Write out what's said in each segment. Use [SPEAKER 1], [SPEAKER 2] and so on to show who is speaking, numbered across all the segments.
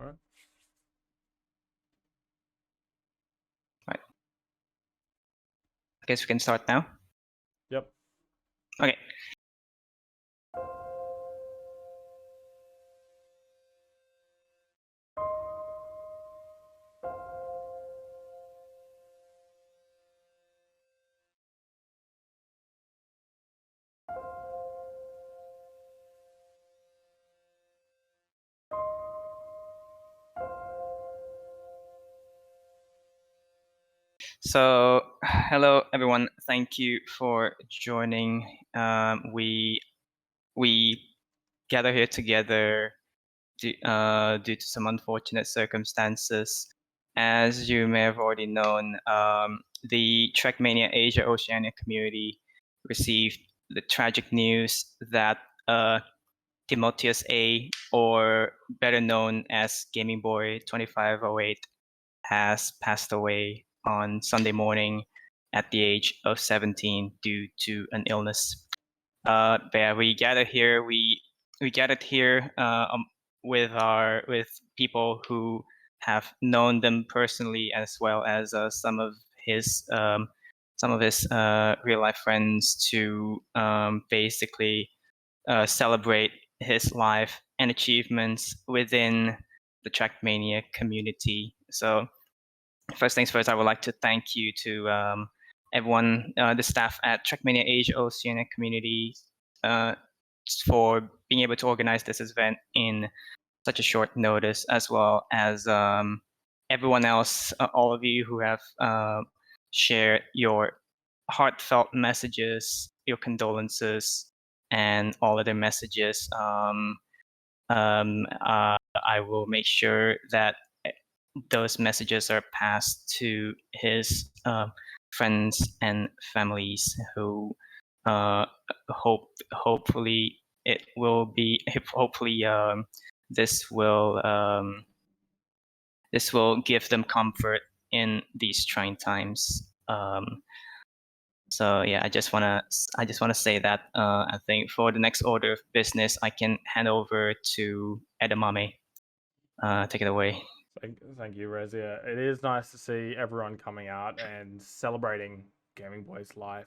[SPEAKER 1] All right.
[SPEAKER 2] Right. I guess we can start now.
[SPEAKER 1] Yep.
[SPEAKER 2] Okay. So, hello everyone. Thank you for joining. We gather here together due to some unfortunate circumstances. As you may have already known, the Trackmania Asia Oceania community received the tragic news that Timotius A, or better known as Gamingboy 2508, has passed away on Sunday morning at the age of 17 due to an illness. We gathered here. We gathered here with people who have known them personally, as well as some of his real life friends to basically celebrate his life and achievements within the Trackmania community. So first things first, I would like to thank you to everyone, the staff at Trackmania Asia Oceania community, for being able to organize this event in such a short notice, as well as everyone else, all of you who have shared your heartfelt messages, your condolences, and all other messages. I will make sure that those messages are passed to his friends and families who hopefully it will be hopefully this will give them comfort in these trying times. So yeah, I just wanna say that I think for the next order of business, I can hand over to Edamame. Take it away.
[SPEAKER 1] Thank you, Rezia. It is nice to see everyone coming out and celebrating Gamingboy's life.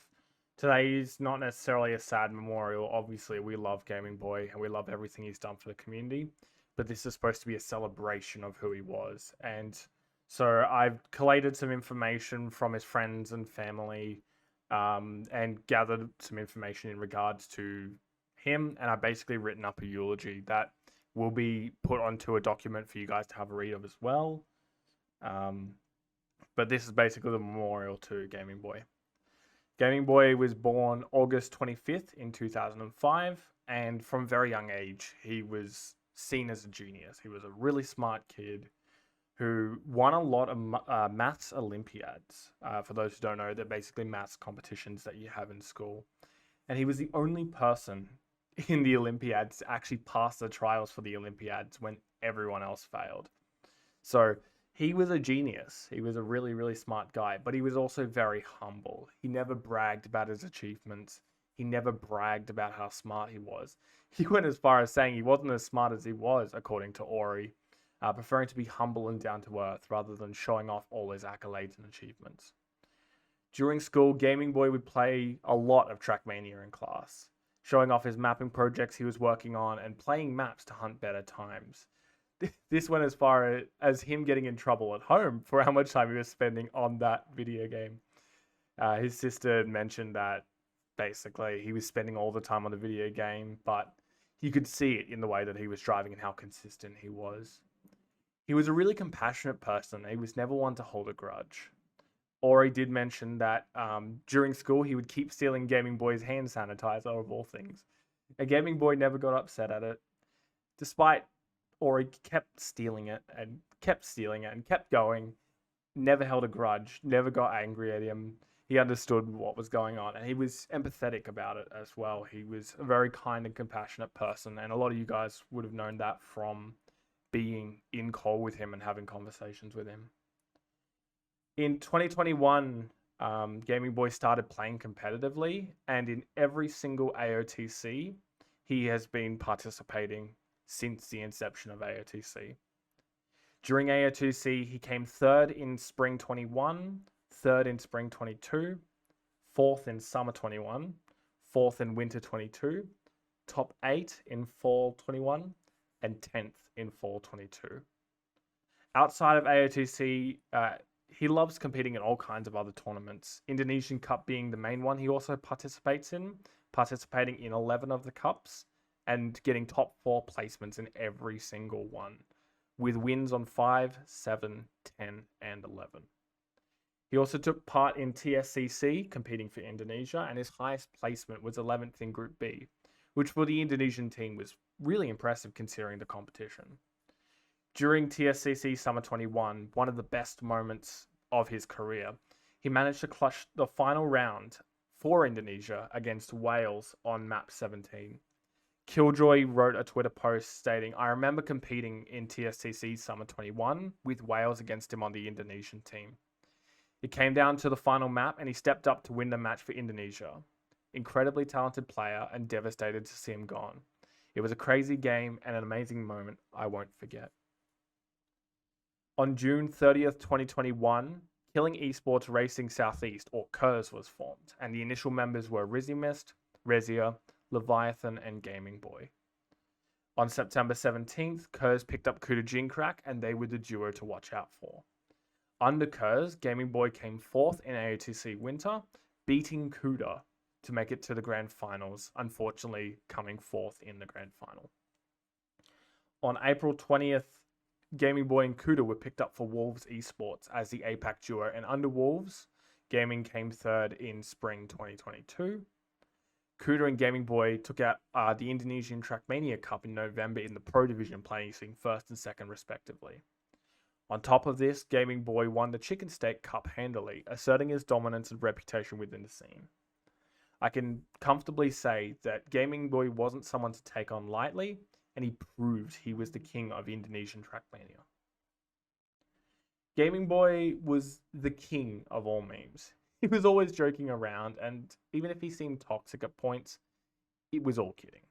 [SPEAKER 1] Today is not necessarily a sad memorial. Obviously, we love Gamingboy and we love everything he's done for the community, but this is supposed to be a celebration of who he was. And so I've collated some information from his friends and family, and gathered some information in regards to him, and I've basically written up a eulogy that will be put onto a document for you guys to have a read of as well. But this is basically the memorial to Gamingboy. Gamingboy was born August 25th in 2005, and from a very young age, he was seen as a genius. He was a really smart kid who won a lot of maths Olympiads. For those who don't know, they're basically maths competitions that you have in school. And he was the only person in the Olympiads to actually pass the trials for the Olympiads when everyone else failed. So he was a genius. He was a really, really smart guy, but he was also very humble. He never bragged about his achievements. He never bragged about how smart he was. He went as far as saying he wasn't as smart as he was, according to Ori, preferring to be humble and down to earth rather than showing off all his accolades and achievements. During school, Gamingboy would play a lot of Trackmania in class, showing off his mapping projects he was working on and playing maps to hunt better times. This went as far as him getting in trouble at home for how much time he was spending on that video game. His sister mentioned that basically he was spending all the time on the video game, but you could see it in the way that he was driving and how consistent he was. He was a really compassionate person. He was never one to hold a grudge. Ori did mention that during school he would keep stealing Gamingboy's hand sanitizer of all things. And Gamingboy never got upset at it, despite Ori kept stealing it and kept stealing it and kept going. Never held a grudge, never got angry at him. He understood what was going on and he was empathetic about it as well. He was a very kind and compassionate person, and a lot of you guys would have known that from being in call with him and having conversations with him. In 2021, Gamingboy started playing competitively, and in every single AOTC, he has been participating since the inception of AOTC. During AO2C, he came third in Spring 21, third in Spring 22, fourth in Summer 21, fourth in Winter 22, top 8 in Fall 21, and 10th in Fall 22. Outside of AO2C, he loves competing in all kinds of other tournaments, Indonesian Cup being the main one he also participates in, participating in 11 of the cups and getting top 4 placements in every single one, with wins on 5, 7, 10, and 11. He also took part in TSCC, competing for Indonesia, and his highest placement was 11th in Group B, which for the Indonesian team was really impressive considering the competition. During TSCC Summer 21, one of the best moments of his career, he managed to clutch the final round for Indonesia against Wales on map 17. Killjoy wrote a Twitter post stating, "I remember competing in TSCC Summer 21 with Wales against him on the Indonesian team. It came down to the final map and he stepped up to win the match for Indonesia. Incredibly talented player and devastated to see him gone. It was a crazy game and an amazing moment I won't forget." On June 30th, 2021, Killing Esports Racing Southeast, or KERS, was formed, and the initial members were Rizimist, Rezia, Leviathan, and Gamingboy. On September 17th, KERS picked up Kuda Jinkrak, and they were the duo to watch out for. Under KERS, Gamingboy came 4th in AOTC Winter, beating Kuda to make it to the grand finals, unfortunately coming 4th in the grand final. On April 20th, Gamingboy and Kuda were picked up for Wolves Esports as the APAC duo, and under Wolves, Gaming came 3rd in Spring 2022. Kuda and Gamingboy took out the Indonesian Trackmania Cup in November in the Pro Division, placing 1st and 2nd respectively. On top of this, Gamingboy won the Chicken Steak Cup handily, asserting his dominance and reputation within the scene. I can comfortably say that Gamingboy wasn't someone to take on lightly, and he proved he was the king of Indonesian Trackmania. Gamingboy was the king of all memes. He was always joking around, and even if he seemed toxic at points, it was all kidding.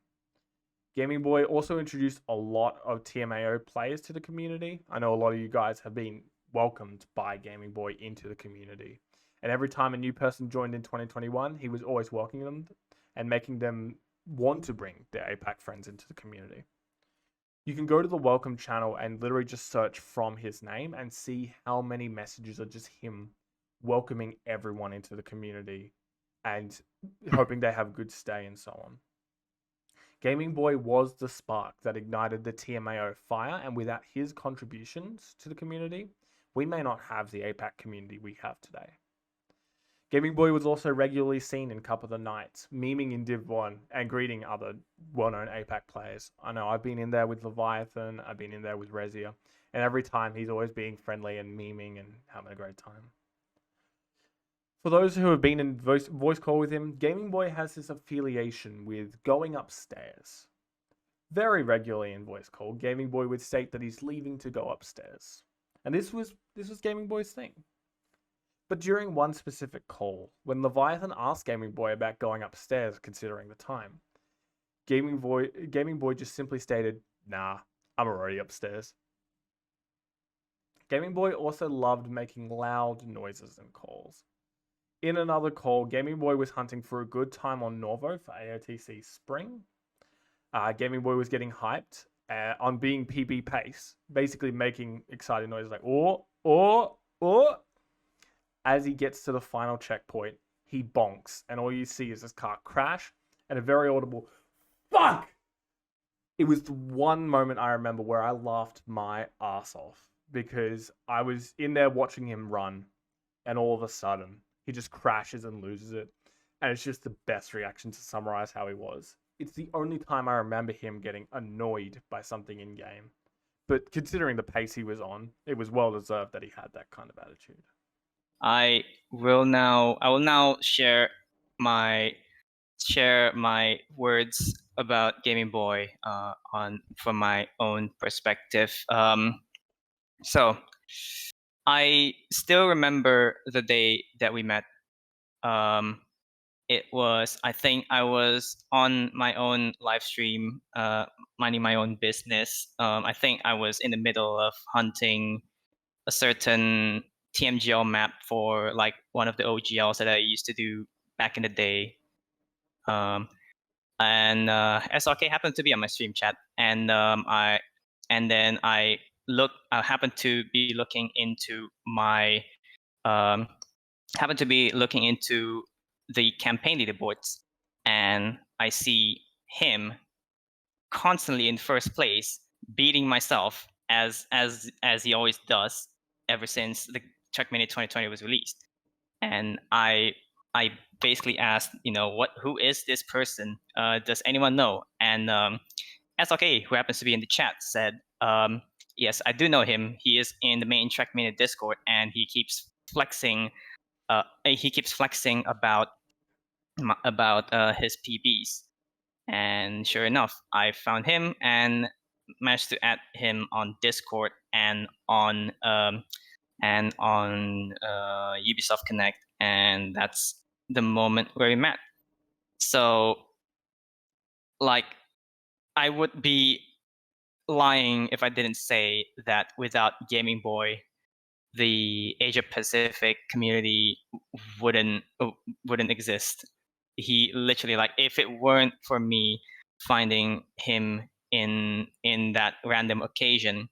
[SPEAKER 1] Gamingboy also introduced a lot of TMAO players to the community. I know a lot of you guys have been welcomed by Gamingboy into the community. And every time a new person joined in 2021, he was always welcoming them and making them want to bring their APAC friends into the community. You can go to the welcome channel and literally just search from his name and see how many messages are just him welcoming everyone into the community and hoping they have a good stay and so on. Gamingboy was the spark that ignited the TMAO fire, and without his contributions to the community, we may not have the APAC community we have today. Gamingboy was also regularly seen in Cup of the Nights, memeing in Div 1 and greeting other well-known APAC players. I know I've been in there with Leviathan, I've been in there with Rezia, and every time he's always being friendly and memeing and having a great time. For those who have been in voice call with him, Gamingboy has this affiliation with going upstairs. Very regularly in voice call, Gamingboy would state that he's leaving to go upstairs. And this was Gamingboy's thing. But during one specific call, when Leviathan asked Gamingboy about going upstairs considering the time, Gamingboy just simply stated, "Nah, I'm already upstairs." Gamingboy also loved making loud noises in calls. In another call, Gamingboy was hunting for a good time on Norvo for AOTC Spring. Gamingboy was getting hyped on being PB pace, basically making excited noises like, oh. As he gets to the final checkpoint, he bonks, and all you see is this car crash and a very audible "fuck." It was the one moment I remember where I laughed my ass off because I was in there watching him run, and all of a sudden he just crashes and loses it, and it's just the best reaction to summarize how he was. It's the only time I remember him getting annoyed by something in game, but considering the pace he was on, it was well deserved that he had that kind of attitude.
[SPEAKER 2] I will now share my words about Gamingboy from my own perspective. So I still remember the day that we met. I think I was on my own live stream, minding my own business. I think I was in the middle of hunting a certain TMGL map for like one of the OGLs that I used to do back in the day. And SRK happened to be on my stream chat, and then I happened to be looking into um, happened to be looking into the campaign leaderboards, and I see him constantly in first place, beating myself as he always does ever since the Trackmania 2020 was released. And I basically asked, who is this person? Does anyone know? And SRK, who happens to be in the chat, said, yes, I do know him. He is in the main Trackmania Discord, and he keeps flexing. About his PBs. And sure enough, I found him and managed to add him on Discord and on Ubisoft Connect, and that's the moment where we met. So, like, I would be lying if I didn't say that without Gamingboy, the Asia Pacific community wouldn't exist. He literally, like, if it weren't for me finding him in that random occasion,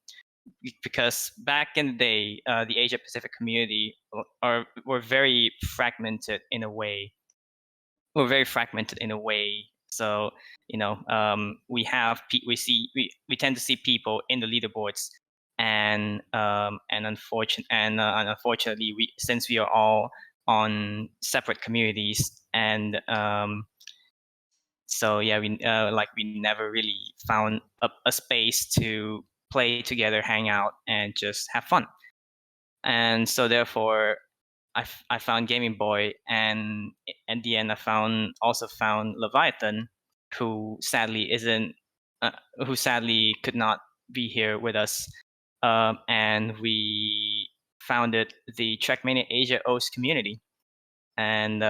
[SPEAKER 2] because back in the day, the Asia Pacific community were very fragmented in a way. We're very fragmented in a way. So we tend to see people in the leaderboards, and unfortunately, since we are all on separate communities, and so yeah, we never really found a space to play together, hang out, and just have fun. And so therefore, I found Gamingboy, and at the end, I also found Leviathan, who sadly could not be here with us, and we founded the Trackmania Asia OCE community, and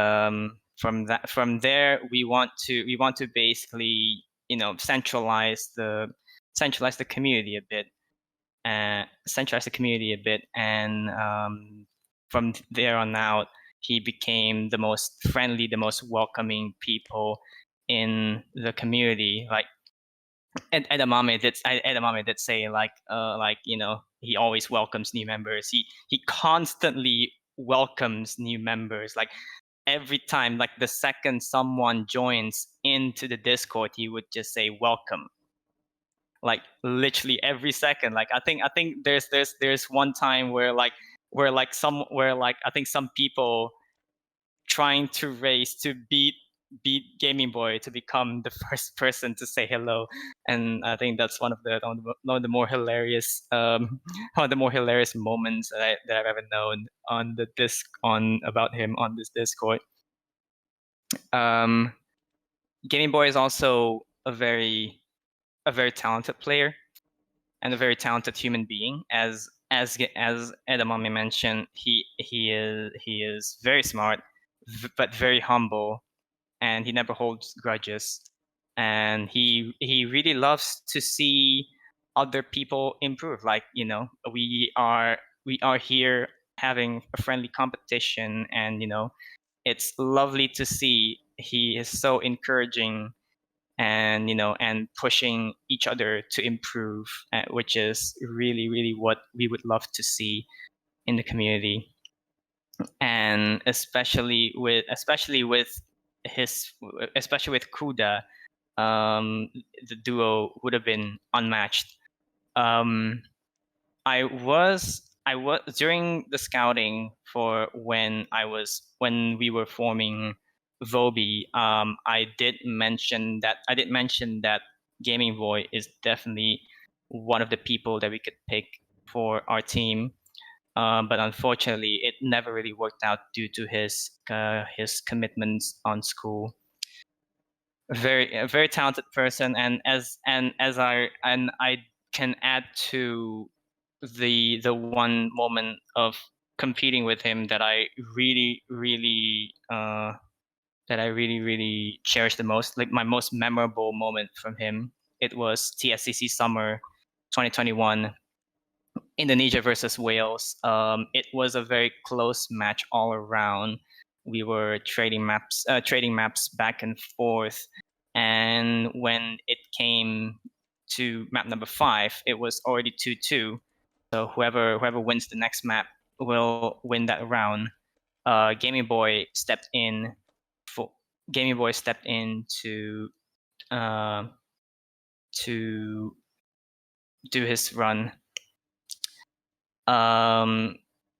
[SPEAKER 2] from there, we want to basically centralize the community a bit, and from there on out, he became the most friendly, the most welcoming people in the community. Like Edamame did say, he always welcomes new members. He constantly welcomes new members. Like every time, like the second someone joins into the Discord, he would just say welcome. Like literally every second. Like I think there's one time where I think some people trying to race to beat Gamingboy to become the first person to say hello, and I think that's one of the more hilarious one of the more hilarious moments that I've ever known on about him on this Discord. Gamingboy is also a very talented player and a very talented human being. As Edamame mentioned, he is very smart, but very humble, and he never holds grudges. And he really loves to see other people improve. Like we are here having a friendly competition, and it's lovely to see. He is so encouraging, and and pushing each other to improve, which is really what we would love to see in the community. And especially with Kuda, the duo would have been unmatched. I was during the scouting for when we were forming Vobi. I did mention that Gamingboy is definitely one of the people that we could pick for our team. But unfortunately, it never really worked out due to his commitments on school. A very talented person, and I can add to the one moment of competing with him that I really that I really cherish the most, like my most memorable moment from him. It was TSCC Summer 2021, Indonesia versus Wales. It was a very close match all around. We were trading maps back and forth, and when it came to map number 5, it was already 2-2. So whoever wins the next map will win that round. Gamingboy stepped in to do his run.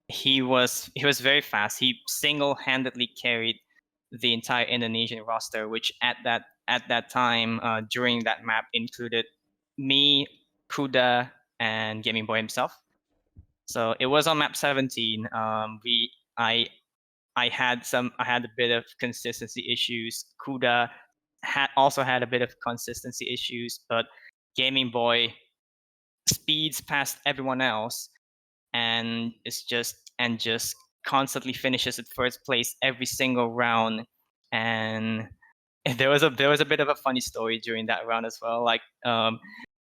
[SPEAKER 2] He was very fast. He single-handedly carried the entire Indonesian roster, which at that time during that map included me, Kuda, and Gamingboy himself. So it was on map 17. I had a bit of consistency issues. Kuda also had a bit of consistency issues, but Gamingboy speeds past everyone else and just constantly finishes at first place every single round. And there was a bit of a funny story during that round as well. Like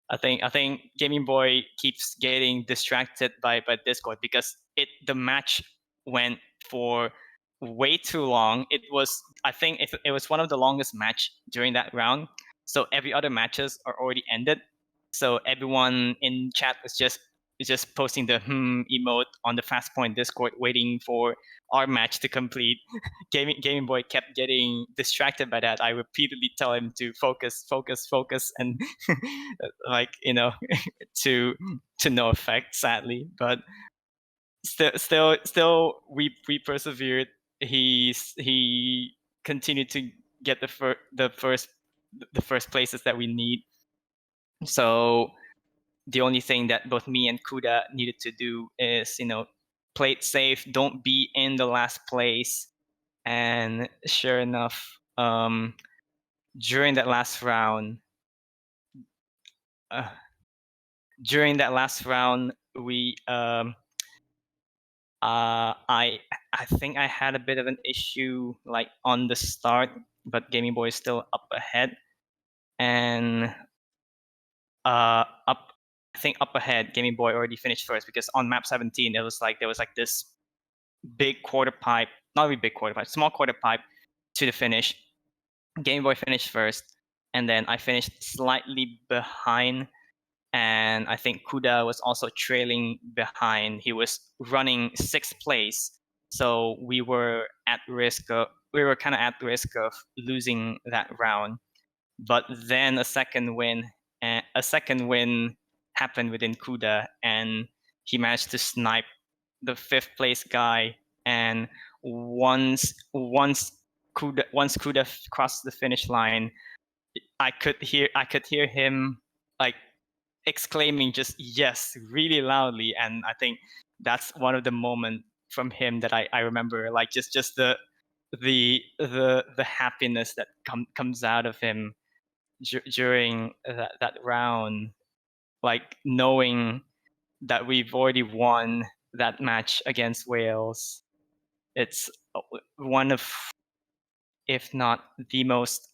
[SPEAKER 2] I think Gamingboy keeps getting distracted by Discord because the match went for way too long. I think it was one of the longest match during that round. So every other matches are already ended. So everyone in chat was just posting the emote on the Fast Point Discord, waiting for our match to complete. Gamingboy kept getting distracted by that. I repeatedly tell him to focus, and like to no effect, sadly. But still, we persevered. He continued to get the first places that we need. So the only thing that both me and Kuda needed to do is, play it safe, don't be in the last place. And sure enough, during that last round, we I think I had a bit of an issue like on the start, but Gamingboy is still up ahead, and up ahead, Gamingboy already finished first, because on map 17 there was like this big quarter pipe, not really big quarter pipe, small quarter pipe to the finish. Gamingboy finished first, and then I finished slightly behind, and I think Kuda was also trailing behind. He was running 6th place, so we were kind of at risk of losing that round. But then a second win happened within Kuda, and he managed to snipe the 5th place guy. And once Kuda crossed the finish line, I could hear him like exclaiming just yes really loudly. And I think that's one of the moments from him that I remember, like just the happiness that comes out of him during that round, like knowing that we've already won that match against Wales. It's one of, if not the most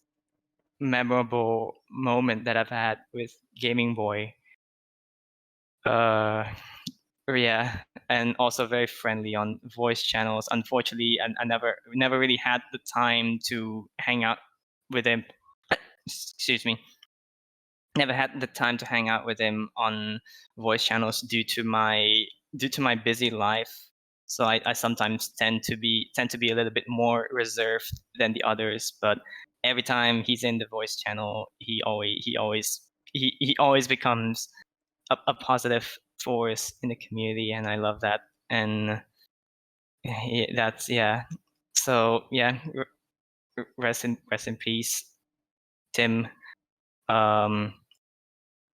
[SPEAKER 2] memorable moment that I've had with Gamingboy. Yeah, and also very friendly on voice channels. Unfortunately, I never really had the time to hang out with him. Excuse me. Never had the time to hang out with him on voice channels due to my busy life. So I sometimes tend to be a little bit more reserved than the others. But every time he's in the voice channel, he always becomes a positive force in the community, and I love that. And that's So yeah, rest in peace, Tim.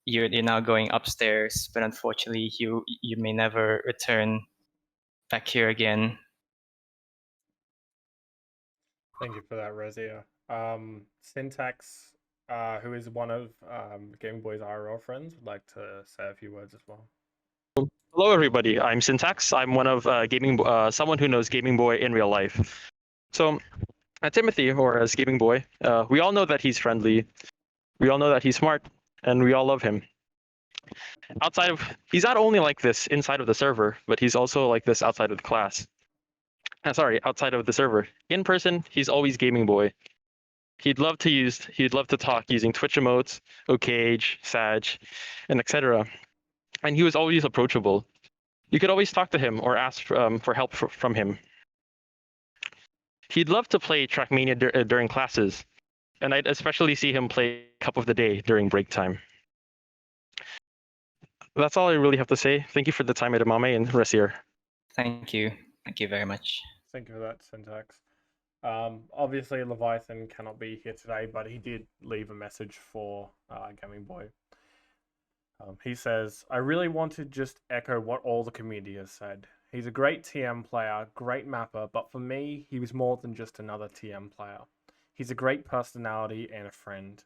[SPEAKER 2] You're now going upstairs, but unfortunately, you may never return back here again.
[SPEAKER 1] Thank you for that, Rezia. Syntax, who is one of Gamingboy's IRL friends, would like to say a few words as well.
[SPEAKER 3] Hello, everybody. I'm Syntax. I'm one of someone who knows Gamingboy in real life. So, Timothy, or as Gamingboy, we all know that he's friendly. We all know that he's smart, and we all love him. He's not only like this inside of the server, but he's also like this outside of the class. Outside of the server. In person, he's always Gamingboy. He'd love to talk using Twitch emotes, OKage, Sag, and etc. And he was always approachable. You could always talk to him or ask for help from him. He'd love to play Trackmania during classes, and I'd especially see him play Cup of the Day during break time. That's all I really have to say. Thank you for the time, Edamame and Rasier.
[SPEAKER 2] Thank you. Thank you very much.
[SPEAKER 1] Thank you for that, Syntax. Obviously, Leviathan cannot be here today, but he did leave a message for Gamingboy. He says, I really want to just echo what all the community has said. He's a great TM player, great mapper, but for me, he was more than just another TM player. He's a great personality and a friend.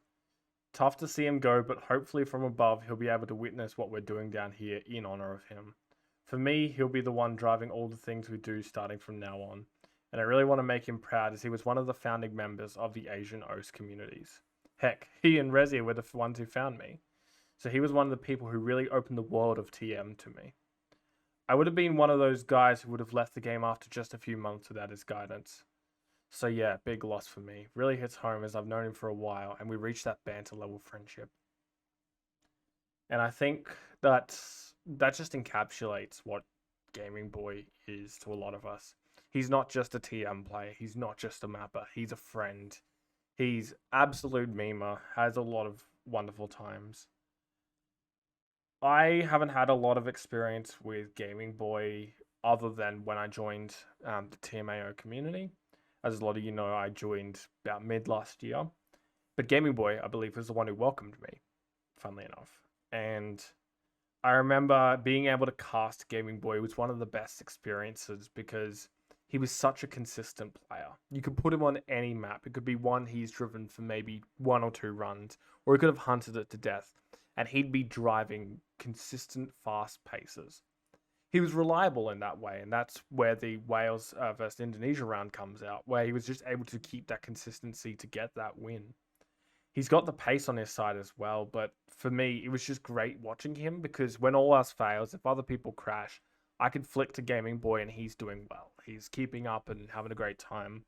[SPEAKER 1] Tough to see him go, but hopefully from above, he'll be able to witness what we're doing down here in honor of him. For me, he'll be the one driving all the things we do starting from now on. And I really want to make him proud as he was one of the founding members of the Asian OCE communities. Heck, he and Resi were the ones who found me. So he was one of the people who really opened the world of TM to me. I would have been one of those guys who would have left the game after just a few months without his guidance. So yeah, big loss for me. Really hits home as I've known him for a while and we reached that banter level friendship. And I think that just encapsulates what Gamingboy is to a lot of us. He's not just a TM player. He's not just a mapper. He's a friend. He's absolute memer. Has a lot of wonderful times. I haven't had a lot of experience with Gamingboy other than when I joined the TMAO community. As a lot of you know, I joined about mid last year. But Gamingboy, I believe, was the one who welcomed me, funnily enough. And I remember being able to cast Gamingboy was one of the best experiences because he was such a consistent player. You could put him on any map. It could be one he's driven for maybe 1 or 2 runs, or he could have hunted it to death, and he'd be driving consistent, fast paces. He was reliable in that way, and that's where the Wales versus Indonesia round comes out, where he was just able to keep that consistency to get that win. He's got the pace on his side as well, but for me, it was just great watching him because when all else fails, if other people crash, I could flick to Gamingboy and he's doing well. He's keeping up and having a great time.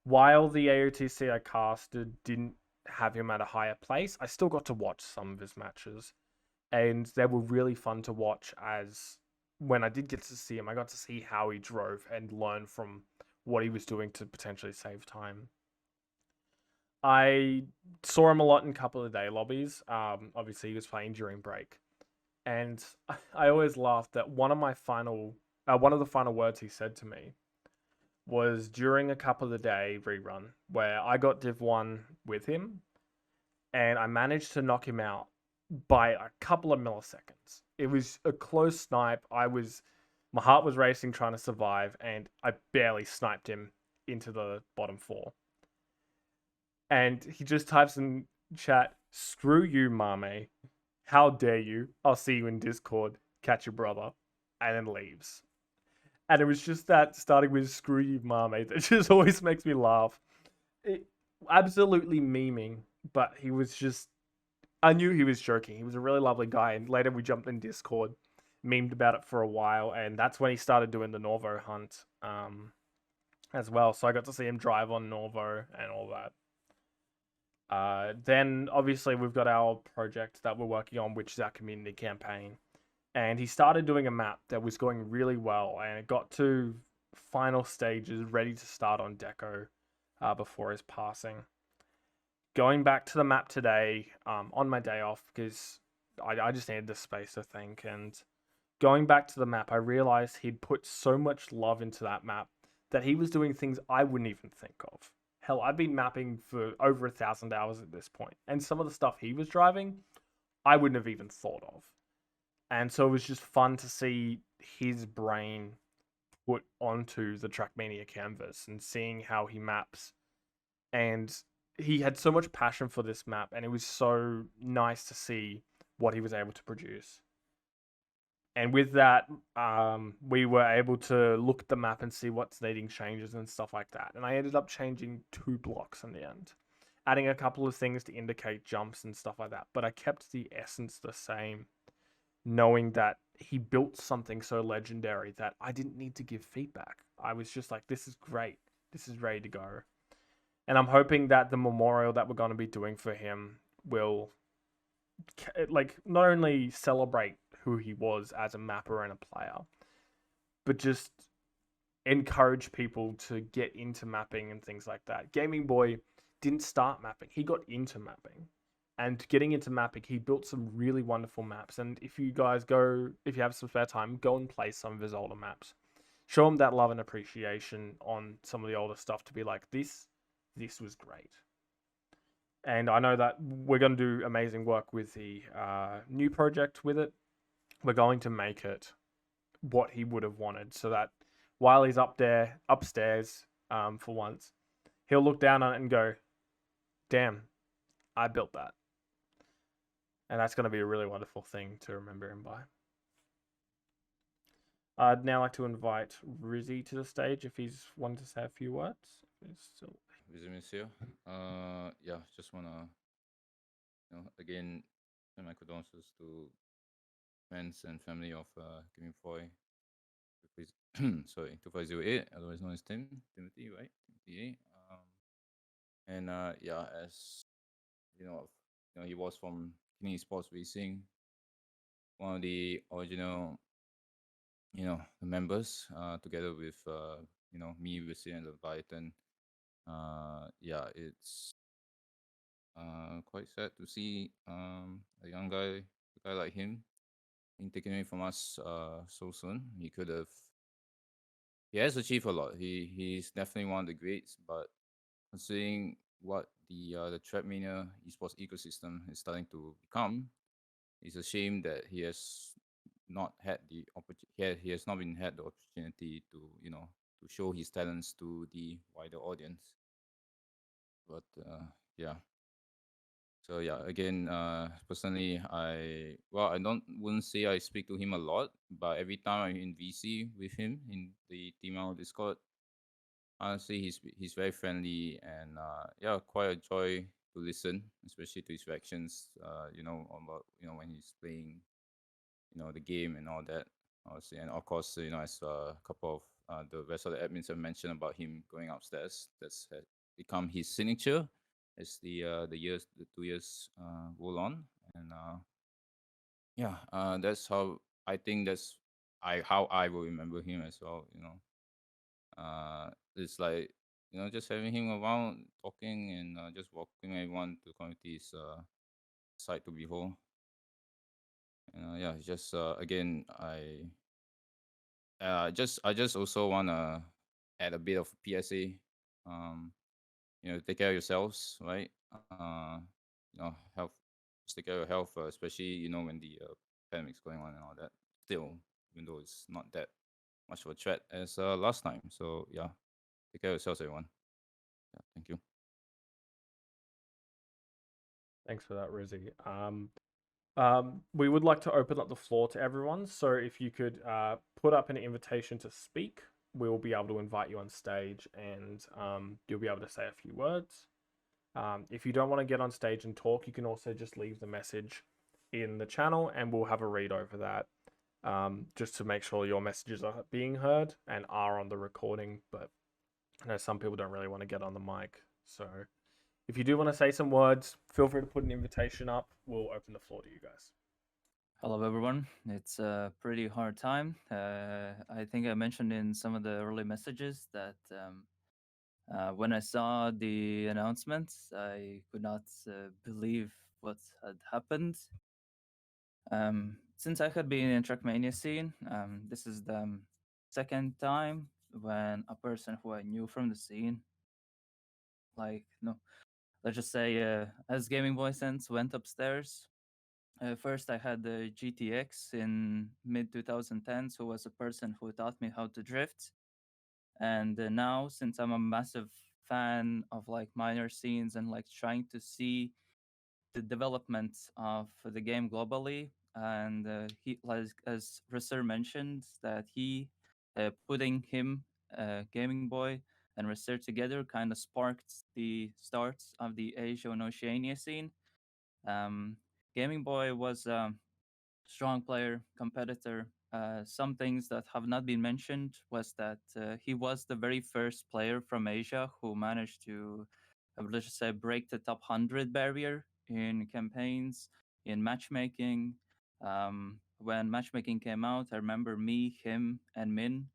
[SPEAKER 1] While the AOTC I casted didn't have him at a higher place, I still got to watch some of his matches, and they were really fun to watch as when I did get to see him, I got to see how he drove and learn from what he was doing to potentially save time. I saw him a lot in couple of day lobbies. Obviously, he was playing during break. And I always laughed that one of the final words he said to me was during a couple of the day rerun where I got Div 1 with him and I managed to knock him out by a couple of milliseconds. It was a close snipe. My heart was racing trying to survive, and I barely sniped him into the bottom 4. And he just types in chat, "Screw you, Mame. How dare you? I'll see you in Discord. Catch your brother." And then leaves. And it was just that starting with "Screw you, Mame" that just always makes me laugh. Absolutely memeing, but he was just... I knew he was joking. He was a really lovely guy, and later we jumped in Discord, memed about it for a while, and that's when he started doing the Norvo hunt as well. So I got to see him drive on Norvo and all that. Then obviously we've got our project that we're working on, which is our community campaign. And he started doing a map that was going really well, and it got to final stages, ready to start on Deco before his passing. Going back to the map today, on my day off, because I just needed the space to think, and going back to the map, I realized he'd put so much love into that map that he was doing things I wouldn't even think of. Hell, I've been mapping for over 1,000 hours at this point, and some of the stuff he was driving, I wouldn't have even thought of. And so it was just fun to see his brain put onto the Trackmania canvas and seeing how he maps. And he had so much passion for this map, and it was so nice to see what he was able to produce. And with that, we were able to look at the map and see what's needing changes and stuff like that. And I ended up changing 2 blocks in the end, adding a couple of things to indicate jumps and stuff like that. But I kept the essence the same, knowing that he built something so legendary that I didn't need to give feedback. I was just like, this is great. This is ready to go. And I'm hoping that the memorial that we're going to be doing for him will like not only celebrate who he was as a mapper and a player, but just encourage people to get into mapping and things like that. Gamingboy didn't start mapping; he got into mapping, and getting into mapping, he built some really wonderful maps. And if you guys go, if you have some spare time, go and play some of his older maps. Show him that love and appreciation on some of the older stuff to be like, this was great. And I know that we're going to do amazing work with the new project with it. We're going to make it what he would have wanted, so that while he's upstairs, for once, he'll look down on it and go, "Damn, I built that." And that's going to be a really wonderful thing to remember him by. I'd now like to invite Rizzy to the stage if he's wanted to say a few words.
[SPEAKER 4] Monsieur. Yeah, just wanna, again, send my condolences to friends and family of Gamingboy. Sorry, 2508, otherwise known as Timothy, right? Timothy. And yeah, as he was from King Sports Racing, one of the original, the members, together with me, Rissy, and Leviathan. Yeah, it's quite sad to see a young guy, a guy like him, being taken away from us so soon. He has achieved a lot. He's definitely one of the greats, but considering what the Trackmania esports ecosystem is starting to become, it's a shame that he has not had the opportunity. He has not been had the opportunity to to show his talents to the wider audience. But yeah. So yeah, again, personally, I wouldn't say I speak to him a lot, but every time I'm in VC with him in the Timotius Discord, honestly, he's very friendly and yeah, quite a joy to listen, especially to his reactions. About when he's playing, the game and all that. Obviously, and of course, as a couple of the rest of the admins have mentioned about him going upstairs, that's become his signature as the 2 years roll on, and yeah, that's how I think how I will remember him as well. It's like just having him around, talking and just welcoming everyone to the community is sight to behold. Yeah, just again, I just also wanna add a bit of PSA. Um, take care of yourselves, right? Health. Just take care of your health, especially when the pandemic's going on and all that. Still, even though it's not that much of a threat as last time. So yeah, take care of yourselves, everyone. Yeah, thank you.
[SPEAKER 1] Thanks for that, Rizzy. We would like to open up the floor to everyone. So if you could put up an invitation to speak, we'll be able to invite you on stage and you'll be able to say a few words. If you don't want to get on stage and talk, you can also just leave the message in the channel and we'll have a read over that just to make sure your messages are being heard and are on the recording. But I know some people don't really want to get on the mic. So if you do want to say some words, feel free to put an invitation up. We'll open the floor to you guys.
[SPEAKER 5] Hello, everyone. It's a pretty hard time. I think I mentioned in some of the early messages that when I saw the announcements, I could not believe what had happened. Since I had been in Trackmania scene, this is the second time when a person who I knew from the scene, like, no, let's just say, as Gamingboy Sense went upstairs. First, I had the GTX in mid 2010s, who was a person who taught me how to drift. And now, since I'm a massive fan of like minor scenes and like trying to see the development of the game globally, and he, like as Reser mentioned, that he putting him, Gamingboy, and Reser together kind of sparked the start of the Asia and Oceania scene. Um, Gamingboy was strong player, competitor. Some things that have not been mentioned was that he was the very first player from Asia who managed to, let's just say, break the top 100 barrier in campaigns, in matchmaking. When matchmaking came out, I remember me, him, and Min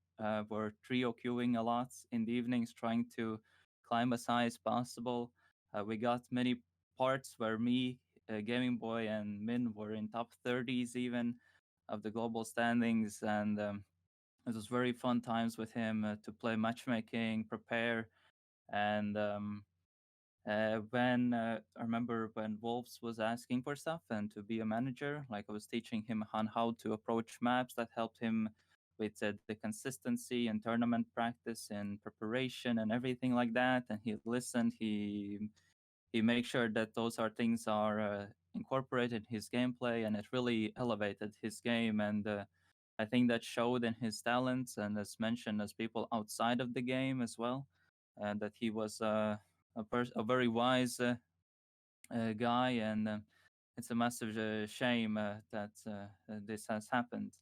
[SPEAKER 5] were trio queuing a lot in the evenings, trying to climb as high as possible. We got many parts where me, Gamingboy, and Min were in top 30s even of the global standings, and it was very fun times with him to play matchmaking, prepare, and when I remember when Wolves was asking for stuff and to be a manager, like I was teaching him on how to approach maps that helped him with the consistency and tournament practice and preparation and everything like that. And he listened. He makes sure that those are things are incorporated in his gameplay, and it really elevated his game. And I think that showed in his talents, and as mentioned, as people outside of the game as well, that he was a very wise guy, and it's a massive shame that this has happened.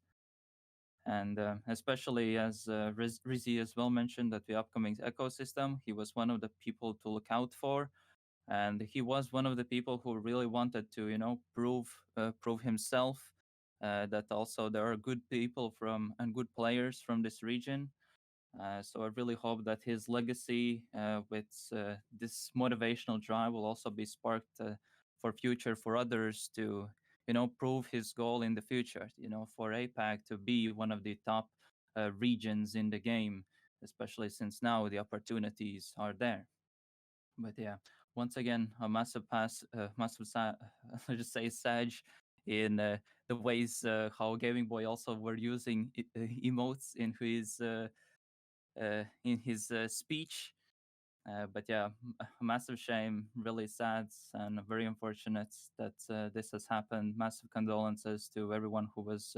[SPEAKER 5] And especially as Rizzy as well mentioned, that the upcoming ecosystem, he was one of the people to look out for, and he was one of the people who really wanted to, prove himself. That also there are good people from and good players from this region. So I really hope that his legacy with this motivational drive will also be sparked for future for others to, prove his goal in the future. For APAC to be one of the top regions in the game, especially since now the opportunities are there. But yeah, once again, a massive let's just say Sag in the ways how Gaming Boy also were using emotes in his speech. But yeah, a massive shame, really sad, and very unfortunate that this has happened. Massive condolences to everyone who was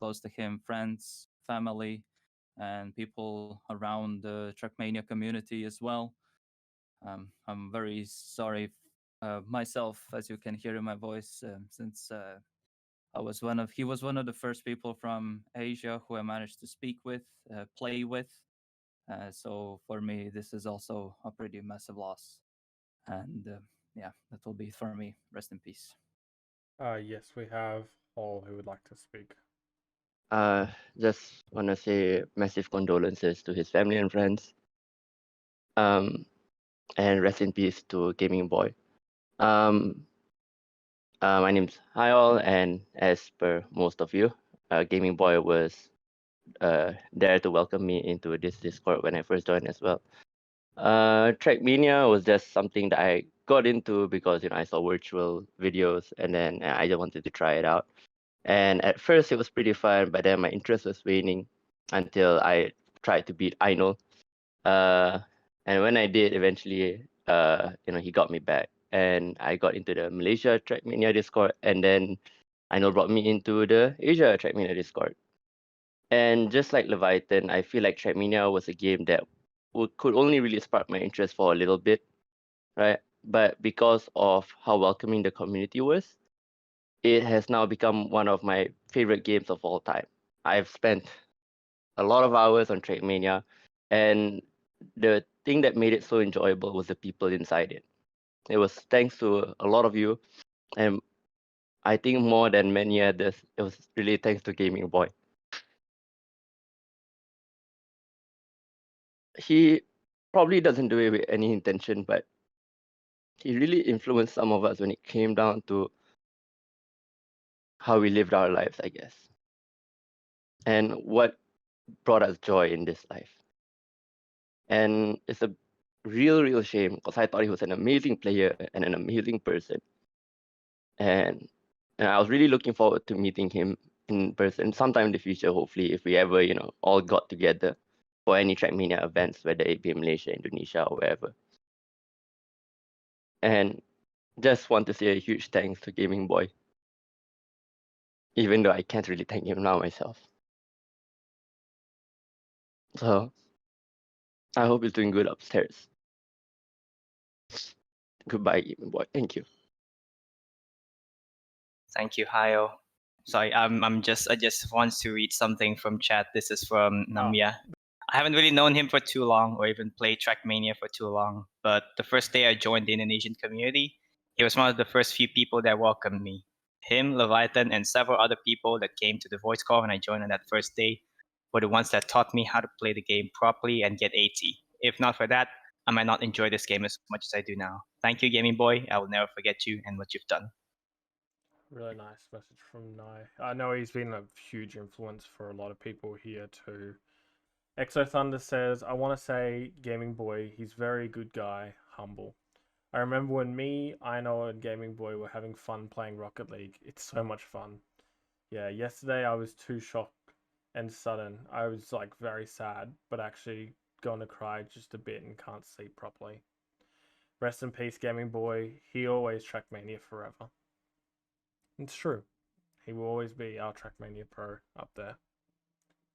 [SPEAKER 5] close to him, friends, family, and people around the Trackmania community as well. I'm very sorry myself, as you can hear in my voice, since he was one of the first people from Asia who I managed to speak with, play with. So for me, this is also a pretty massive loss. And yeah, that will be it for me. Rest in peace.
[SPEAKER 1] Yes, we have Hall who would like to speak.
[SPEAKER 6] Just want to say massive condolences to his family and friends. And rest in peace to Gaming Boy. My name's Hyol, and as per most of you, Gaming Boy was there to welcome me into this Discord when I first joined as well. Trackmania was just something that I got into because I saw virtual videos, and then I just wanted to try it out. And at first it was pretty fun, but then my interest was waning until I tried to beat Ainul. And when I did, eventually, he got me back, and I got into the Malaysia Trackmania Discord, and then Ainul brought me into the Asia Trackmania Discord. And just like Leviathan, I feel like Trackmania was a game that could only really spark my interest for a little bit, right? But because of how welcoming the community was, it has now become one of my favorite games of all time. I've spent a lot of hours on Trackmania, and the thing that made it so enjoyable was the people inside it. It was thanks to a lot of you, and I think more than many others, it was really thanks to Gaming Boy. He probably doesn't do it with any intention, but he really influenced some of us when it came down to how we lived our lives, I guess, and what brought us joy in this life. And it's a real shame because I thought he was an amazing player and an amazing person. And I was really looking forward to meeting him in person sometime in the future, hopefully, if we ever, all got together for any Trackmania events, whether it be in Malaysia, Indonesia, or wherever. And just want to say a huge thanks to Gaming Boy. even though I can't really thank him now myself. So I hope he's doing good upstairs. Goodbye, Gaming Boy. Thank you.
[SPEAKER 2] Thank you, Hayo. Sorry, I just want to read something from chat. This is from Namia. I haven't really known him for too long or even played Trackmania for too long, but the first day I joined the Indonesian community, he was one of the first few people that welcomed me. Him, Leviathan, and several other people that came to the voice call when I joined on that first day were the ones that taught me how to play the game properly and get 80. If not for that, I might not enjoy this game as much as I do now. Thank you, Gaming Boy. I will never forget you and what you've done.
[SPEAKER 1] Really nice message from Nai. I know he's been a huge influence for a lot of people here too. Exo Thunder says, I want to say Gaming Boy, he's very good guy, humble. I remember when me, Aino, and Gaming Boy were having fun playing Rocket League. It's so much fun. Yeah, yesterday I was too shocked and sudden. I was like very sad, but actually going to cry just a bit and can't sleep properly. Rest in peace, Gaming Boy. He always Trackmania forever. It's true. He will always be our Trackmania Pro up there.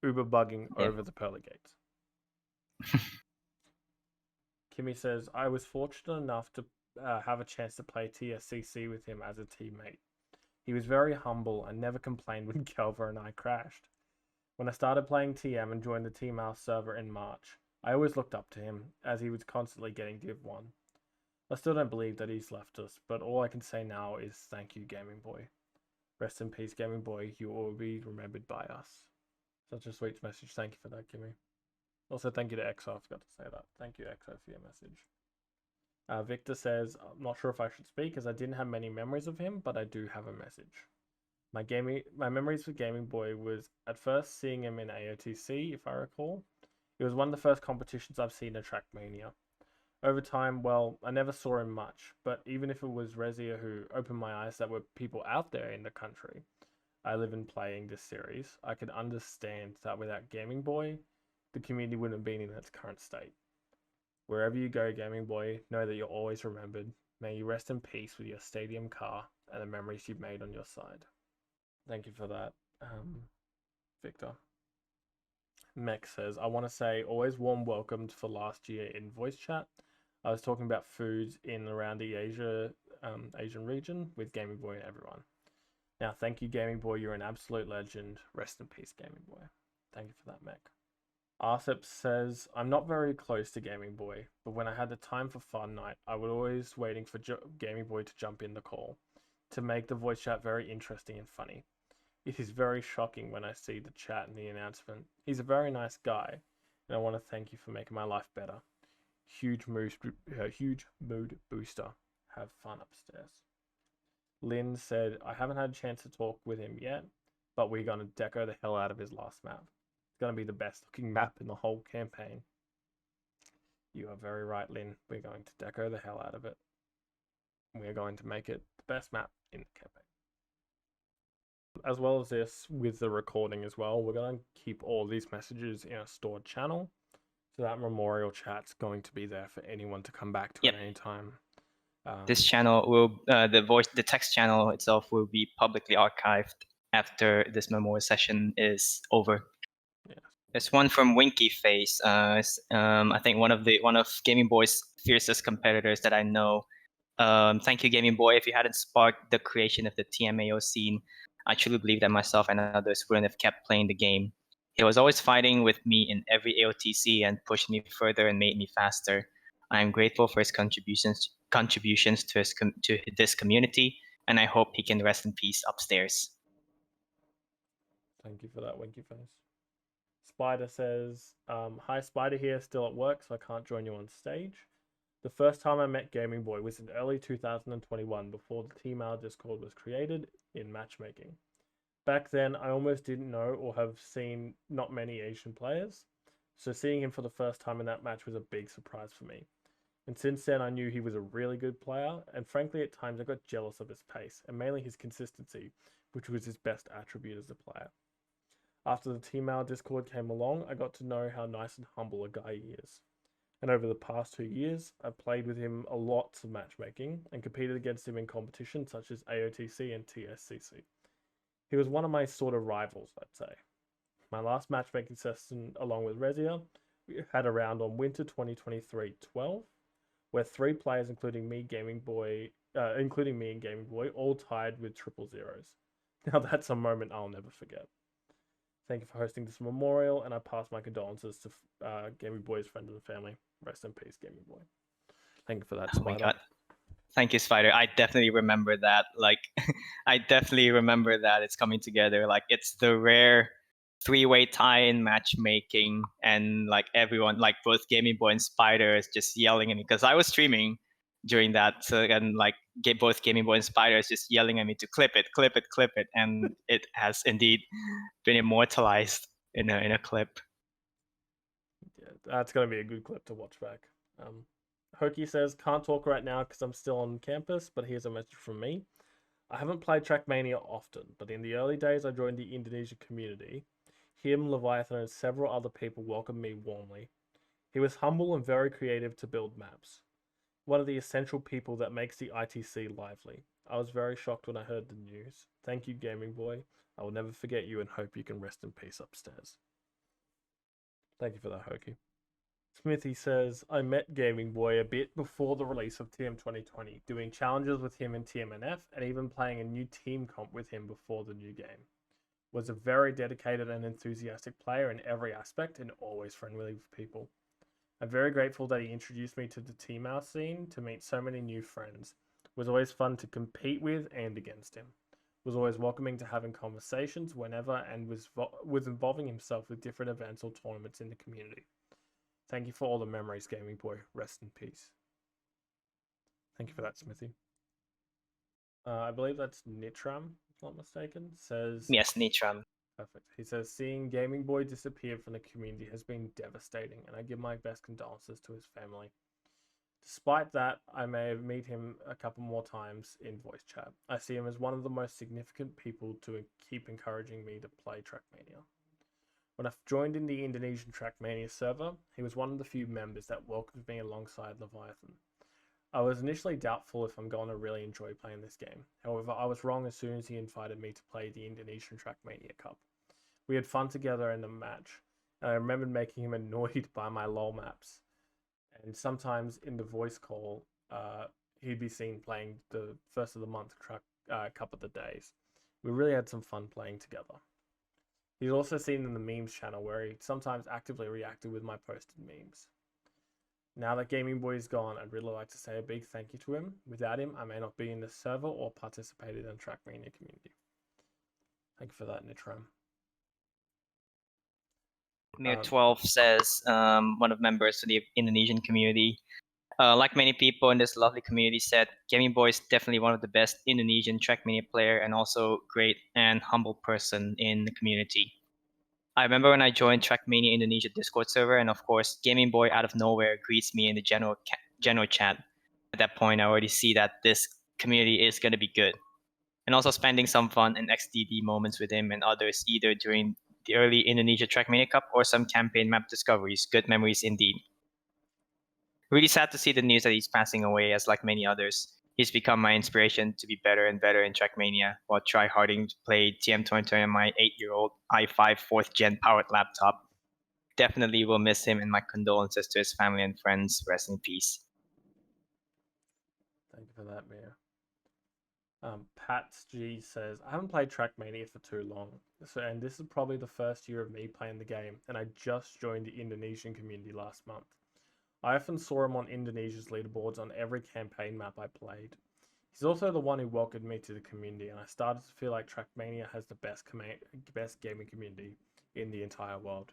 [SPEAKER 1] Uber bugging over the pearly gates. Kimmy says, I was fortunate enough to have a chance to play TSCC with him as a teammate. He was very humble and never complained when Kelva and I crashed. When I started playing TM and joined the Team House server in March, I always looked up to him as he was constantly getting Div 1. I still don't believe that he's left us, but all I can say now is thank you, Gaming Boy. Rest in peace, Gaming Boy. You will be remembered by us. Such a sweet message. Thank you for that, Kimmy. Also, thank you to Exo. I forgot to say that. Thank you, Exo, for your message. Victor says, I'm not sure if I should speak as I didn't have many memories of him, but I do have a message. My memories with Gaming Boy was at first seeing him in AOTC, if I recall. It was one of the first competitions I've seen at Trackmania. Over time, well, I never saw him much, but even if it was Rezia who opened my eyes that were people out there in the country I live in playing this series, I could understand that without Gaming Boy, the community wouldn't have been in its current state. Wherever you go, Gaming Boy, know that you're always remembered. May you rest in peace with your stadium car and the memories you've made on your side. Thank you for that, Victor. Mech says, I want to say always warm welcomed for last year in voice chat. I was talking about foods in around the Asian region with Gaming Boy and everyone. Now, thank you, Gaming Boy. You're an absolute legend. Rest in peace, Gaming Boy. Thank you for that, Mech. Arsep says, I'm not very close to Gaming Boy, but when I had the time for fun night, I was always waiting for Gaming Boy to jump in the call to make the voice chat very interesting and funny. It is very shocking when I see the chat and the announcement. He's a very nice guy, and I want to thank you for making my life better. Huge mood booster. Have fun upstairs. Lynn said, I haven't had a chance to talk with him yet, but we're going to deco the hell out of his last map. It's going to be the best looking map in the whole campaign. You are very right, Lynn. We're going to deco the hell out of it. We're going to make it the best map in the campaign. As well as this, with the recording as well, we're going to keep all these messages in a stored channel. So that memorial chat's going to be there for anyone to come back to at any time.
[SPEAKER 2] This channel will, the text channel itself will be publicly archived after this memorial session is over.
[SPEAKER 1] Yeah.
[SPEAKER 2] There's one from Winky Face. I think one of Gaming Boy's fiercest competitors that I know. Thank you, Gaming Boy. If you hadn't sparked the creation of the TMAO scene, I truly believe that myself and others wouldn't have kept playing the game. He was always fighting with me in every AOTC and pushed me further and made me faster. I am grateful for his contributions to this community, and I hope he can rest in peace upstairs.
[SPEAKER 1] Thank you for that, Winky Face. Spider says, hi, Spider here, still at work, so I can't join you on stage. The first time I met Gaming Boy was in early 2021, before the Team Hour Discord was created in matchmaking. Back then, I almost didn't know or have seen not many Asian players, so seeing him for the first time in that match was a big surprise for me. And since then, I knew he was a really good player, and frankly, at times I got jealous of his pace, and mainly his consistency, which was his best attribute as a player. After the Team Hour Discord came along, I got to know how nice and humble a guy he is. And over the past 2 years, I've played with him a lot of matchmaking and competed against him in competitions such as AOTC and TSCC. He was one of my sort of rivals, I'd say. My last matchmaking session along with Rezia, we had a round on Winter 2023 12, where 3 players, including me and Gamingboy, all tied with triple zeros. Now that's a moment I'll never forget. Thank you for hosting this memorial, and I pass my condolences to Gamingboy's friend and family. Rest in peace, Gamingboy. Thank you for that,
[SPEAKER 2] Oh my
[SPEAKER 1] Spider.
[SPEAKER 2] god. Thank you, Spider. I definitely remember that. Like, I definitely remember that it's coming together. Like, it's the rare 3-way tie-in matchmaking, and like everyone, like both Gaming Boy and Spider, is just yelling at me because I was streaming during that, so, and like both Gaming Boy and Spider is just yelling at me to clip it, clip it, clip it, and it has indeed been immortalized in a clip.
[SPEAKER 1] Yeah, that's gonna be a good clip to watch back. Hoki says, can't talk right now because I'm still on campus, but here's a message from me. I haven't played Trackmania often, but in the early days I joined the Indonesia community. Him, Leviathan, and several other people welcomed me warmly. He was humble and very creative to build maps. One of the essential people that makes the ITC lively. I was very shocked when I heard the news. Thank you, Gaming Boy. I will never forget you and hope you can rest in peace upstairs. Thank you for that, Hoki. Smithy says, I met Gaming Boy a bit before the release of TM 2020, doing challenges with him in TMNF and even playing a new team comp with him before the new game. Was a very dedicated and enthusiastic player in every aspect and always friendly with people. I'm very grateful that he introduced me to the Team House scene to meet so many new friends. It was always fun to compete with and against him. Was always welcoming to having conversations whenever and was involving himself with different events or tournaments in the community. Thank you for all the memories, Gaming Boy. Rest in peace. Thank you for that, Smithy. I believe that's Nitram, if not mistaken. Says
[SPEAKER 2] Yes, Nitram.
[SPEAKER 1] perfect. He says seeing Gaming Boy disappear from the community has been devastating, and I give my best condolences to his family. Despite that, I may meet him a couple more times in voice chat. I see him as one of the most significant people to keep encouraging me to play Trackmania. When I joined in the Indonesian Trackmania server, he was one of the few members that welcomed me alongside Leviathan. I was initially doubtful if I'm going to really enjoy playing this game. However, I was wrong as soon as he invited me to play the Indonesian Trackmania Cup. We had fun together in the match, and I remembered making him annoyed by my lol maps. And sometimes in the voice call, he'd be seen playing the first of the month Cup of the Days. We really had some fun playing together. He's also seen in the memes channel where he sometimes actively reacted with my posted memes. Now that Gaming Boy is gone, I'd really like to say a big thank you to him. Without him, I may not be in the server or participated in the Trackmania community. Thank you for that, Nitram.
[SPEAKER 2] Mir12 says, one of members of the Indonesian community, like many people in this lovely community said, Gaming Boy is definitely one of the best Indonesian Trackmania player and also great and humble person in the community. I remember when I joined Trackmania Indonesia Discord server, and of course, Gaming Boy out of nowhere greets me in the general chat. At that point, I already see that this community is going to be good. And also spending some fun and XDD moments with him and others, either during the early Indonesia Trackmania Cup or some campaign map discoveries. Good memories indeed. Really sad to see the news that he's passing away, as like many others, he's become my inspiration to be better and better in Trackmania while tryharding to play TM2020 on my 8-year-old i5 4th gen powered laptop. Definitely will miss him, and my condolences to his family and friends. Rest in peace.
[SPEAKER 1] Thank you for that, Mia. Pat G says, I haven't played Trackmania for too long, and this is probably the first year of me playing the game, and I just joined the Indonesian community last month. I often saw him on Indonesia's leaderboards on every campaign map I played. He's also the one who welcomed me to the community, and I started to feel like Trackmania has the best gaming community in the entire world.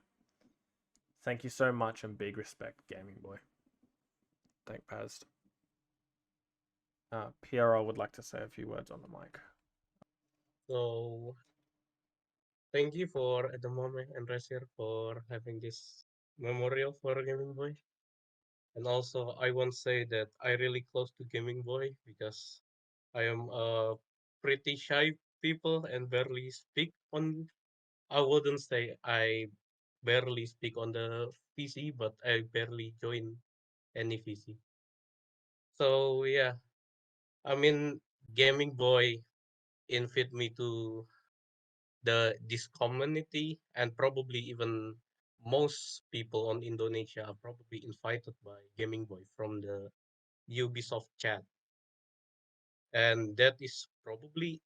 [SPEAKER 1] Thank you so much, and big respect, Gaming Boy. Thank Paz. PRL would like to say a few words on the mic.
[SPEAKER 7] So, thank you for Edamame and Rasir for having this memorial for Gaming Boy. And also, I won't say that I really close to Gaming Boy because I am a pretty shy people and barely speak on. I wouldn't say I barely speak on the PC, but I barely join any PC. So yeah, I mean, Gaming Boy invite me to this community, and probably even most people on Indonesia are probably invited by Gaming Boy from the Ubisoft chat, and that is probably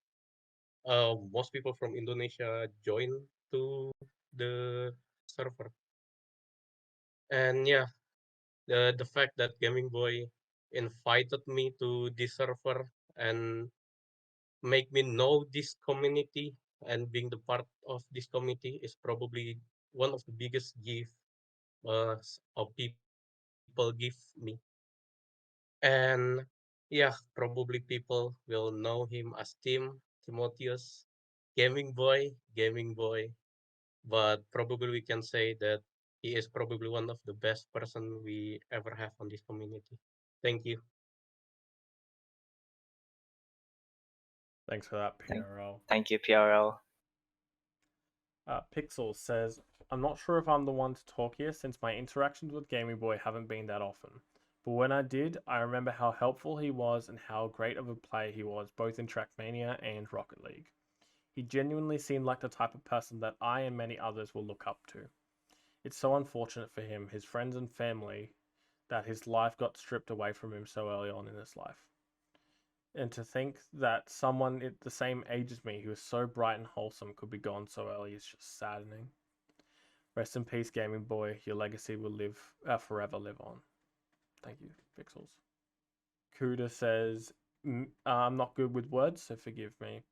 [SPEAKER 7] most people from Indonesia join to the server. And yeah, the fact that Gaming Boy invited me to this server and make me know this community and being the part of this community is probably one of the biggest gift of people give me. And yeah, probably people will know him as Timotius, Gaming Boy, but probably we can say that he is probably one of the best person we ever have on this community. Thank you.
[SPEAKER 1] Thanks for that,
[SPEAKER 2] Thank,
[SPEAKER 1] PRL.
[SPEAKER 2] thank you, PRL.
[SPEAKER 1] Pixel says, I'm not sure if I'm the one to talk here since my interactions with Gaming Boy haven't been that often. But when I did, I remember how helpful he was and how great of a player he was, both in Trackmania and Rocket League. He genuinely seemed like the type of person that I and many others will look up to. It's so unfortunate for him, his friends and family, that his life got stripped away from him so early on in his life. And to think that someone at the same age as me who was so bright and wholesome could be gone so early is just saddening. Rest in peace, Gaming Boy. Your legacy will forever live on. Thank you, Pixels. Kuda says, I'm not good with words, so forgive me.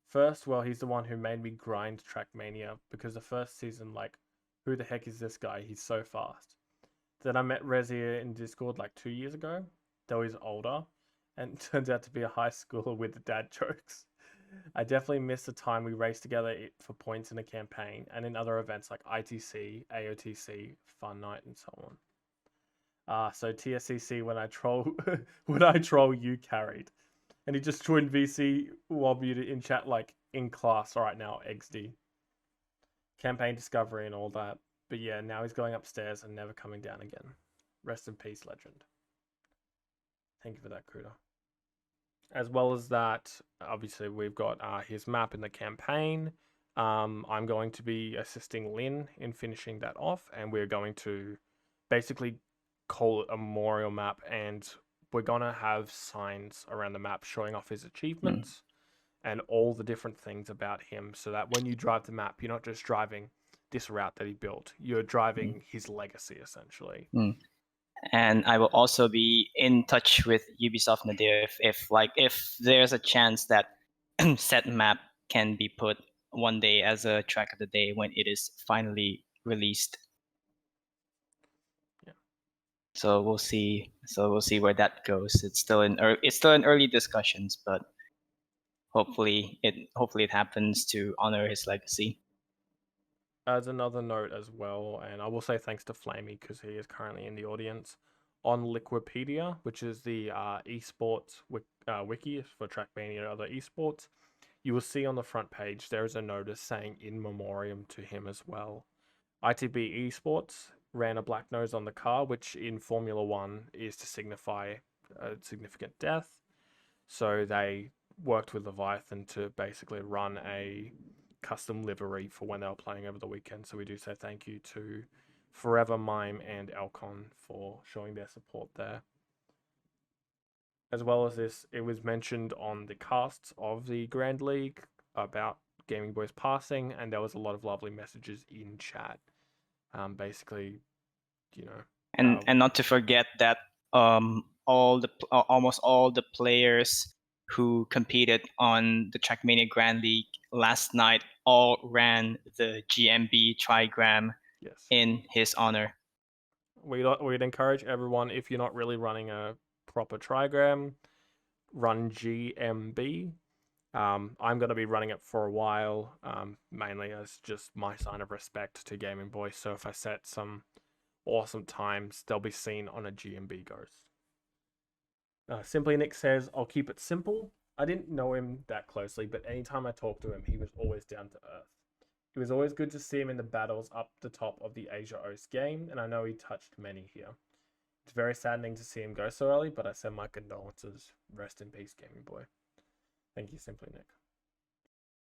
[SPEAKER 1] First, well, he's the one who made me grind Trackmania because the first season, like, who the heck is this guy? He's so fast. Then I met Rezier in Discord like 2 years ago, though he's older, and turns out to be a high schooler with the dad jokes. I definitely miss the time we raced together for points in a campaign and in other events like ITC, AOTC, Fun Night, and so on. So TSCC, when I troll, you carried, and he just joined VC while muted in chat like in class right now. XD, campaign discovery and all that. But yeah, now he's going upstairs and never coming down again. Rest in peace, legend. Thank you for that, Kuda. As well as that, obviously, we've got his map in the campaign. I'm going to be assisting Lynn in finishing that off, and we're going to basically call it a memorial map, and we're going to have signs around the map showing off his achievements and all the different things about him, so that when you drive the map, you're not just driving this route that he built, you're driving his legacy, essentially.
[SPEAKER 2] And I will also be in touch with Ubisoft Nadir if there's a chance that set map can be put one day as a track of the day when it is finally released.
[SPEAKER 1] Yeah.
[SPEAKER 2] So we'll see. So we'll see where that goes. It's still in early discussions, but hopefully it happens to honor his legacy.
[SPEAKER 1] As another note as well, and I will say thanks to Flamey because he is currently in the audience, on Liquipedia, which is the esports wiki for Trackmania and other esports, you will see on the front page there is a notice saying in memoriam to him as well. ITB Esports ran a black nose on the car, which in Formula One is to signify a significant death. So they worked with Leviathan to basically run a custom livery for when they were playing over the weekend. So we do say thank you to Forever Mime and Alcon for showing their support there. As well as this, it was mentioned on the casts of the Grand League about Gaming Boy's passing, and there was a lot of lovely messages in chat. Basically, you know,
[SPEAKER 2] and not to forget that almost all the players who competed on the Trackmania Grand League last night all ran the GMB trigram
[SPEAKER 1] yes,
[SPEAKER 2] in his honor.
[SPEAKER 1] We'd encourage everyone, if you're not really running a proper trigram, run GMB. I'm going to be running it for a while, mainly as just my sign of respect to Gaming Boy. So if I set some awesome times, they'll be seen on a GMB Ghost. Simply Nick says, I'll keep it simple. I didn't know him that closely, but anytime I talked to him, he was always down to earth. It was always good to see him in the battles up the top of the Asia OCE game, and I know he touched many here. It's very saddening to see him go so early, but I send my condolences. Rest in peace, Gaming Boy. Thank you, Simply Nick.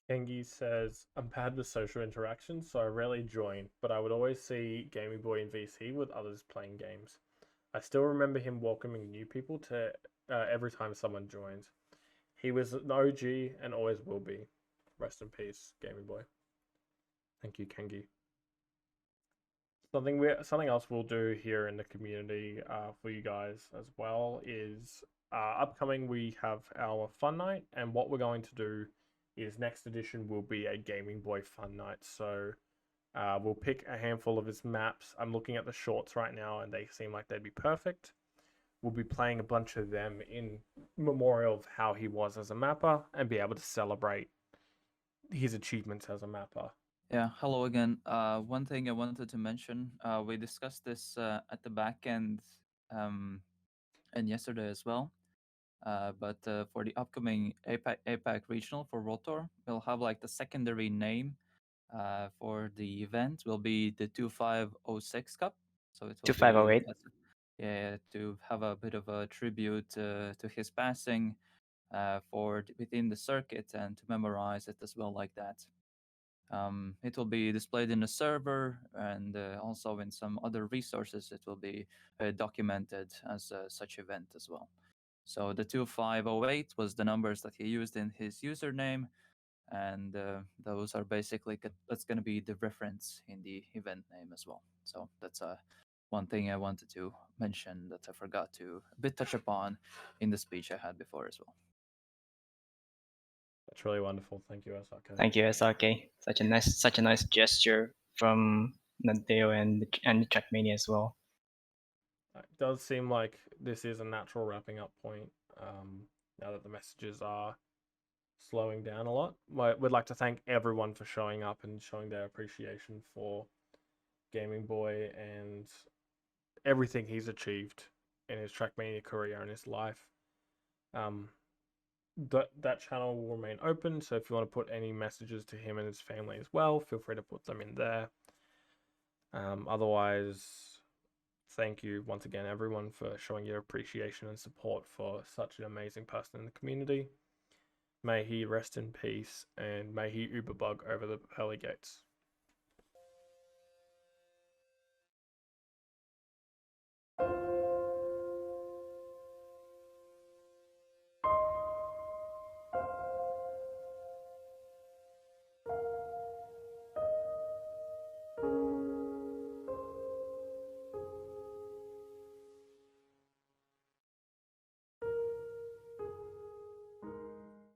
[SPEAKER 1] Kengi says, I'm bad with social interactions, so I rarely join, but I would always see Gaming Boy in VC with others playing games. I still remember him welcoming new people to every time someone joined. He was an OG and always will be. Rest in peace, Gaming Boy. Thank you, Kengi. Something else we'll do here in the community for you guys as well is upcoming. We have our fun night, and what we're going to do is next edition will be a Gaming Boy fun night. So we'll pick a handful of his maps. I'm looking at the shorts right now, and they seem like they'd be perfect. We'll be playing a bunch of them in memorial of how he was as a mapper and be able to celebrate his achievements as a mapper.
[SPEAKER 5] Yeah, hello again. One thing I wanted to mention, we discussed this at the back end and yesterday as well. But for the upcoming APAC regional for Rotor, we'll have like the secondary name for the event will be the 2506 Cup. So it will be
[SPEAKER 2] 2508.
[SPEAKER 5] yeah, to have a bit of a tribute to his passing within the circuit and to memorize it as well like that. It will be displayed in the server and also in some other resources. It will be documented as such event as well. So the 2508 was the numbers that he used in his username, and those are basically that's going to be the reference in the event name as well. So that's one thing I wanted to mention that I forgot to a bit touch upon in the speech I had before as well.
[SPEAKER 1] That's really wonderful. Thank you, SRK.
[SPEAKER 2] Thank you, SRK. Such a nice gesture from Nadeo and Trackmania as well.
[SPEAKER 1] It does seem like this is a natural wrapping up point now that the messages are slowing down a lot. We'd like to thank everyone for showing up and showing their appreciation for Gaming Boy and everything he's achieved in his Trackmania career and his life. That channel will remain open, so if you want to put any messages to him and his family as well, feel free to put them in there. Otherwise, thank you once again, everyone, for showing your appreciation and support for such an amazing person in the community. May he rest in peace, and may he Uber bug over the pearly gates.